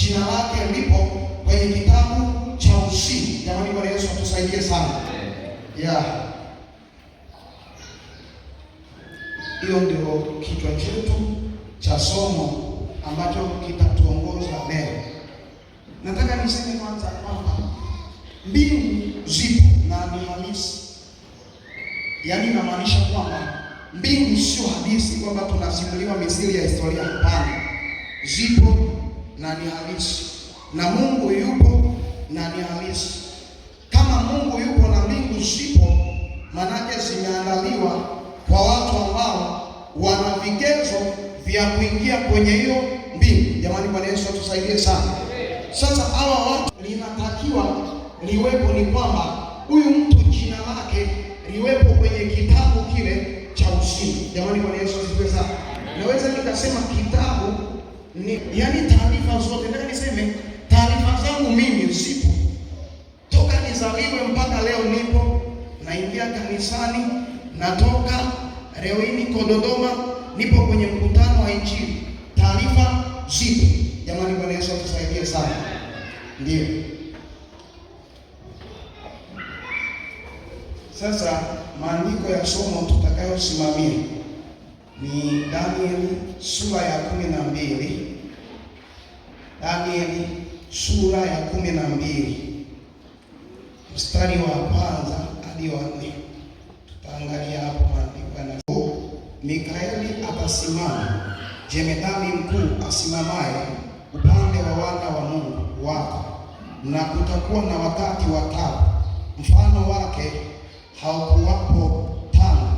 jina lake lipo kwenye kitabu cha uzima. Jamani, Bwana Yesu atusaidie sana. Hiyo ndio kichwa chetu cha somo ambacho kitatuongoza leo. Nataka niseme kwanza kwamba mbingu zipo na ni halisi. Yaani inamaanisha kwamba mbingu sio hadithi kwamba tunasimuliwa misili ya historia. Hapana, zipo na ni halisi, na Mungu yupo na ni halisi. Kama Mungu yupo na mbingu zipo, manake zimeandaliwa kwa watu ambao wana vigezo vya kuingia kwenye hiyo mbingu. Jamani, Bwana Yesu atusaidie sana. Sasa hawa watu linatakiwa liwepo ni kwamba huyu mtu jina lake liwepo kwenye kitabu kile cha uzima. Jamani, Bwana Yesu asifiwe sana. Naweza nikasema kitabu ni yaani taarifa zote. Nataka niseme taarifa zangu mimi zipo toka nizaliwe mpaka leo. Nipo naingia kanisani, natoka leo hii niko Dodoma, nipo kwenye mkutano wa Injili. Taarifa zipo. Jamani, Bwana Yesu atusaidie sana. Ndio. Sasa maandiko ya somo tutakayosimamia ni Danieli sura ya 12. Danieli sura ya 12 mstari wa kwanza hadi wa 4. Tutaangalia hapo maandiko yana Mikaeli atasimama, jemedari mkuu asimamaye upande wa wana wa Mungu wako, na kutakuwa na wakati wa taabu, mfano wake haukuwapo tangu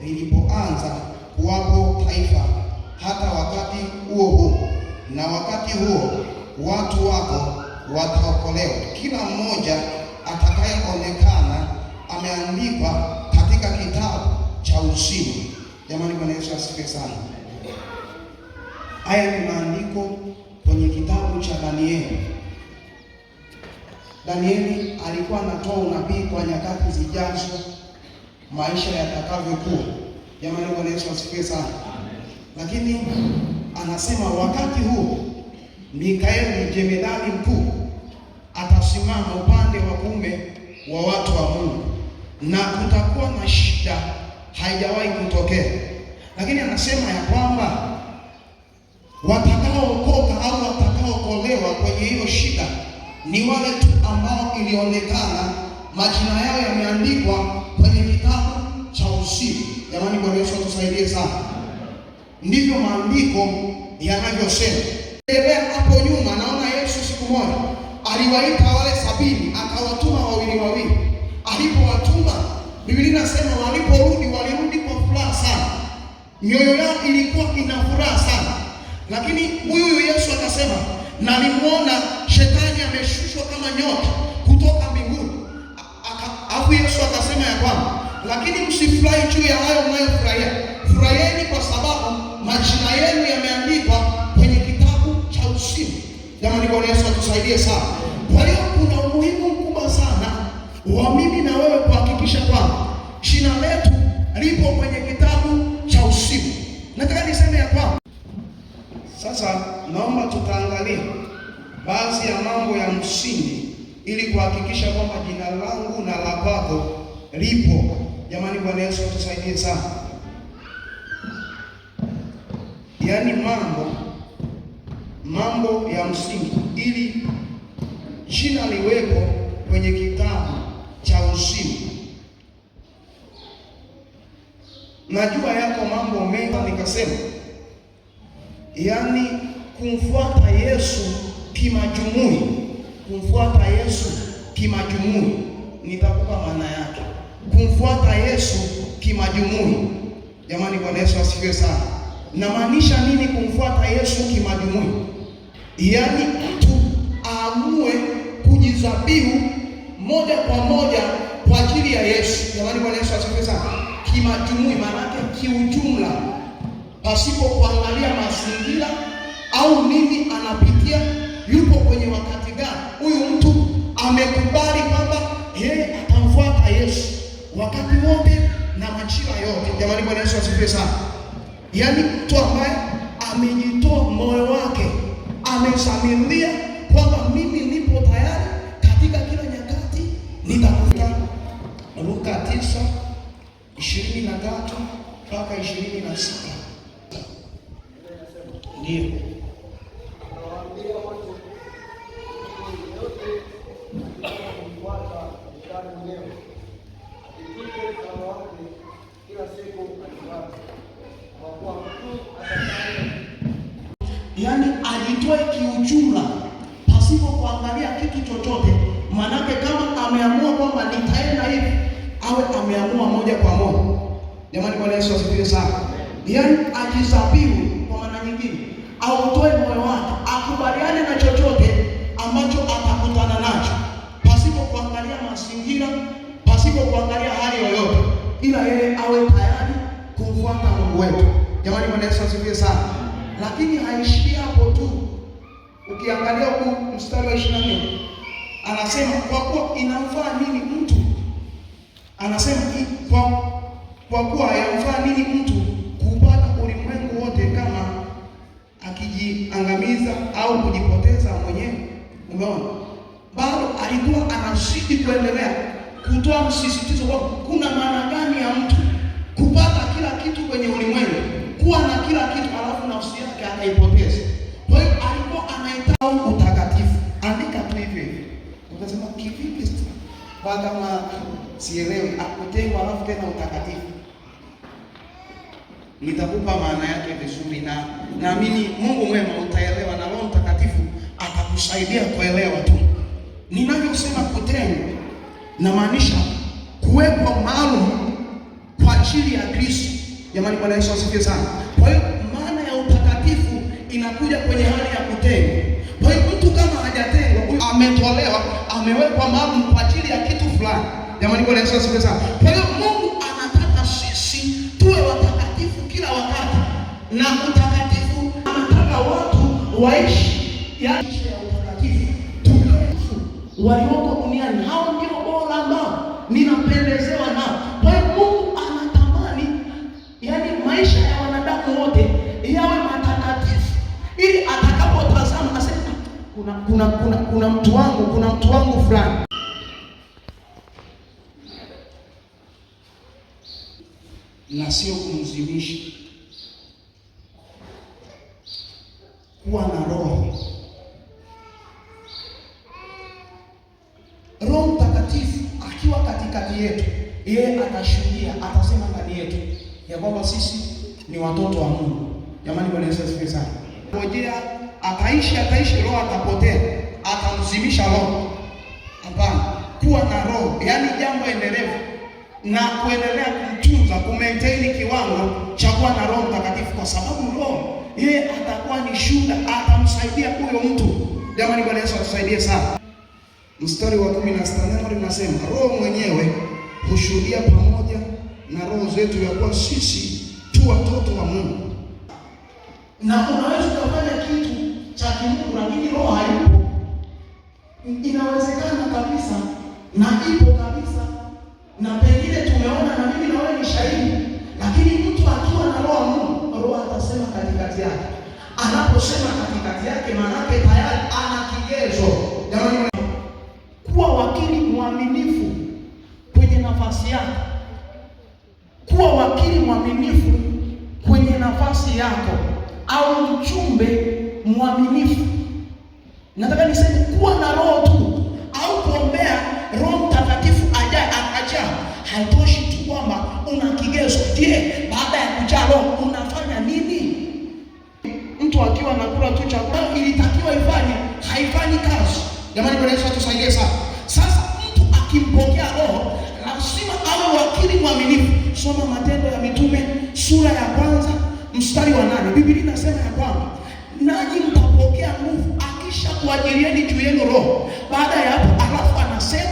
lilipoanza kuwapo taifa hata wakati huo. Na wakati huo watu wako wataokolewa, kila mmoja atakayeonekana ameandikwa katika kitabu cha uzima. Jamani, Bwana Yesu asifiwe sana. Haya ni maandiko kwenye kitabu cha Danieli. Danieli alikuwa anatoa unabii kwa nyakati zijazo, maisha yatakavyokuwa. Jamani, Bwana Yesu asifiwe sana. Lakini anasema wakati huu Mikaeli jemedari mkuu atasimama upande wa kuume wa watu wa Mungu, na kutakuwa na shida haijawahi kutokea. Lakini anasema ya kwamba watakaookoka au watakaookolewa kwenye hiyo shida ni wale tu ambao ilionekana majina yao yameandikwa kwenye kitabu cha uzima. Jamani, Bwana Yesu atusaidie sana. Ndivyo maandiko yanavyosema. Endelea hapo nyuma, naona Yesu siku moja aliwaita wale 70 akawatuma wawili. Alipowatuma, Biblia inasema waliporudi walirudi kwa furaha sana. Mioyo yao ilikuwa ina furaha sana. Lakini huyu Yesu akasema, na nimuona shetani ameshushwa kama nyota kutoka mbinguni. Hapo Yesu akasema ya kwamba, lakini msifurahi juu ya hayo mnayofurahia. Furahieni kwa sababu majina yenu yameandikwa kwenye kitabu cha uzima. Jamani, Bwana Yesu atusaidie sana. Kwa hiyo kuna umuhimu mkubwa sana wa mimi na wewe kuhakikisha kwamba jina letu lipo kwenye kitabu cha uzima. Nataka niseme ya kwamba sasa naomba tutaangalia baadhi ya mambo ya msingi ili kuhakikisha kwamba jina langu na la kwako lipo. Jamani, Bwana Yesu atusaidie sana. Yaani mambo ya msingi ili jina liwepo kwenye kitabu cha uzima. Najua yako mambo mengi, nikasema yaani kumfuata Yesu kimajumui. Kumfuata Yesu kimajumui, nitakupa maana yake. Kumfuata Yesu kimajumui. Jamani, Bwana Yesu asifiwe sana. Namaanisha nini kumfuata Yesu kimajumui? Yaani mtu aamue kujizabihu moja kwa moja kwa ajili ya Yesu. Jamani, Bwana Yesu asifiwe sana. Kimajumui maana yake kiujumla, pasipo kuangalia mazingira au nini anapitia, yupo kwenye wakati gani. Huyu mtu amekubali kwamba yeye atamfuata Yesu wakati wote na majira yote. Jamani, Bwana Yesu asifiwe sana. Yaani mtu ambaye amejitoa moyo wake, amesamilia kwamba mimi nipo tayari katika kila nyakati nitakufika. Luka 9:23 mpaka 26. Ndio. Yaani ajitoe kiujumla pasipo kuangalia kitu chochote. Manake kama ameamua kwamba nitaenda hivi, awe ameamua moja kwa moja. Jamani, Bwana Yesu asifiwe sana. Yaani ajizabihu, kwa maana nyingine, autoe moyo wake, akubaliane na chochote ambacho atakutana nacho, pasipo kuangalia mazingira, pasipo kuangalia hali yoyote, ila yeye awe tayari kumfuata Mungu wetu. Jamani, Bwana Yesu asifiwe sana. Lakini haishii hapo tu. Ukiangalia huko mstari wa 24 anasema kwa kuwa inamfaa nini mtu, anasema kwa kuwa yamfaa nini mtu kupata ulimwengu wote kama akijiangamiza au kujipoteza mwenyewe. Umeona, bado alikuwa anazidi kuendelea kutoa msisitizo kwa kuna maana gani ya mtu kupata kila kitu kwenye ulimwengu, kuwa na kila kitu alafu nafsi yake akaipoteza. Kwa hiyo alikuwa anahitaji utakatifu. Andika tu hivi hivi. Ukasema kivipi sasa? Kwa kama sielewi akutengwa alafu tena utakatifu. Nitakupa maana yake vizuri, na naamini Mungu mwema utaelewa, na Roho Mtakatifu atakusaidia kuelewa tu. Ninavyosema kutengwa, namaanisha kuwekwa maalum kwa ajili ya Kristo. Jamani, Bwana Yesu asifiwe sana. Kwa hiyo maana ya utakatifu inakuja kwenye hali ya kutengwa. Kwa hiyo mtu kama hajatengwa, ametolewa, amewekwa maalum kwa ajili ya kitu fulani. Jamani, Bwana Yesu asifiwe sana. Kwa hiyo Mungu anataka sisi tuwe watakatifu kila wakati, na utakatifu anataka watu waishi ya utakatifu. Walioko duniani hao ndio bora ambao ninapendezewa nao. Kwa hiyo Mungu anatamani maisha ya wanadamu wote yawe matakatifu, ili atakapotazama aseme kuna mtu wangu fulani. Na sio kumzimisha, kuwa na roho. Roho Mtakatifu akiwa katikati yetu, yeye atashuhudia, atasema ndani yetu ya kwamba sisi ni watoto wa Mungu. Jamani, Bwana Yesu asifiwe sana. Ngojea ataishi roho atapotea, atamzimisha roho. Hapana, kuwa na roho, yaani jambo endelevu na kuendelea kumtunza, kumaintain kiwango cha kuwa na Roho Mtakatifu, kwa sababu roho yeye atakuwa ni shuhuda, atamsaidia huyo mtu. Jamani, Bwana Yesu atusaidie sana. Mstari wa 16 neno linasema Roho mwenyewe hushuhudia pamoja na roho zetu ya kuwa sisi tu watoto wa Mungu. Na unaweza kufanya kitu cha kimungu lakini roho haipo. Inawezekana kabisa na ipo kabisa, na pengine tumeona na mimi na wewe ni shahidi, lakini mtu akiwa na roho ya Mungu, roho atasema katikati yake. Anaposema katikati yake, maana yake tayari ana kigezo. Jamani, kuwa wakili mwaminifu kwenye nafasi yako. Kuwa wakili mwaminifu kwenye nafasi yako, au mchumbe mwaminifu. Nataka niseme kuwa na roho tu au kuombea Roho Mtakatifu ajaye akajaa haitoshi tu kwamba una kigezo. Je, baada ya kujaa roho unafanya nini? Mtu akiwa anakula tu chakula ilitakiwa ifanye, haifanyi kazi. Jamani, Bwana Yesu atusaidie sana. Sasa mtu akimpokea roho lazima awe wakili mwaminifu. Soma Matendo ya Mitume sura ya 1 mstari wa 8. Biblia inasema ya kwamba nanyi mtapokea nguvu akisha kuajilieni juu yenu roho. Baada ya hapo, alafu anasema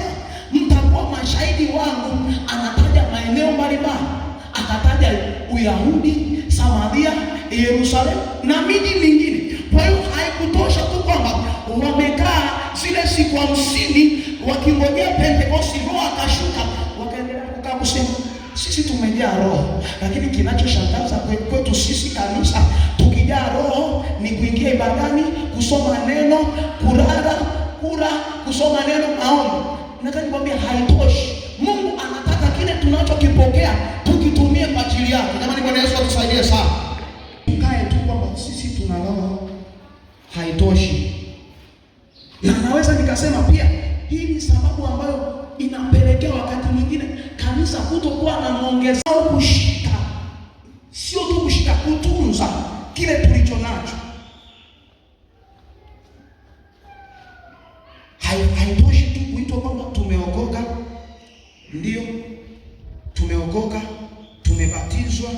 mtakuwa mashahidi wangu. Anataja maeneo mbalimbali, akataja Uyahudi, Samaria, Yerusalemu na miji mingine. Kwa hiyo haikutosha tu kwamba wamekaa zile siku 50 wakingojea Pentekoste, roho akashuka, wakaendelea kukaa kusema sisi tumejaa roho. Lakini kinachoshangaza kwetu sisi kanisa, tukijaa roho ni kuingia ibadani, kusoma neno, kula, kusoma neno, maombi. Nataka nikwambia haitoshi. Mungu anataka kile tunachokipokea tukitumie kwa ajili yake. Jamani, Bwana Yesu atusaidie sana. Tukae tu kwamba sisi tuna roho haitoshi. Na naweza nikasema pia hii ni sababu ambayo inapelekea wakati mwingine kanisa kutokuwa na maongezeo, kushika, sio tu kushika, kutunza kile tulicho nacho. Haitoshi tu kuitwa kwamba tumeokoka. Ndio tumeokoka, tumebatizwa,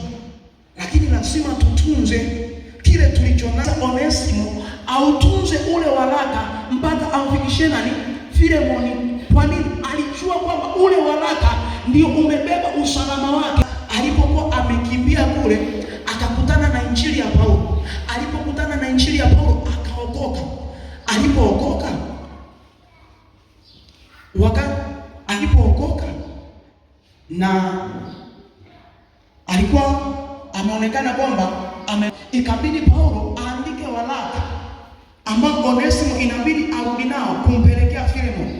lakini lazima tutunze kile tulicho nacho. Onesimo autunze ule waraka mpaka aufikishie nani? Filemoni. Kwa nini? Alijua kwamba ule waraka ndio umebeba usalama wake. Alipokuwa amekimbia kule, akakutana na injili ya Paulo. Alipokutana na injili ya Paulo, akaokoka. Alipookoka, alipookoka na alikuwa ameonekana kwamba ikabidi Paulo aandike waraka ambao Onesimo inabidi arudi nao kumpelekea Filemoni.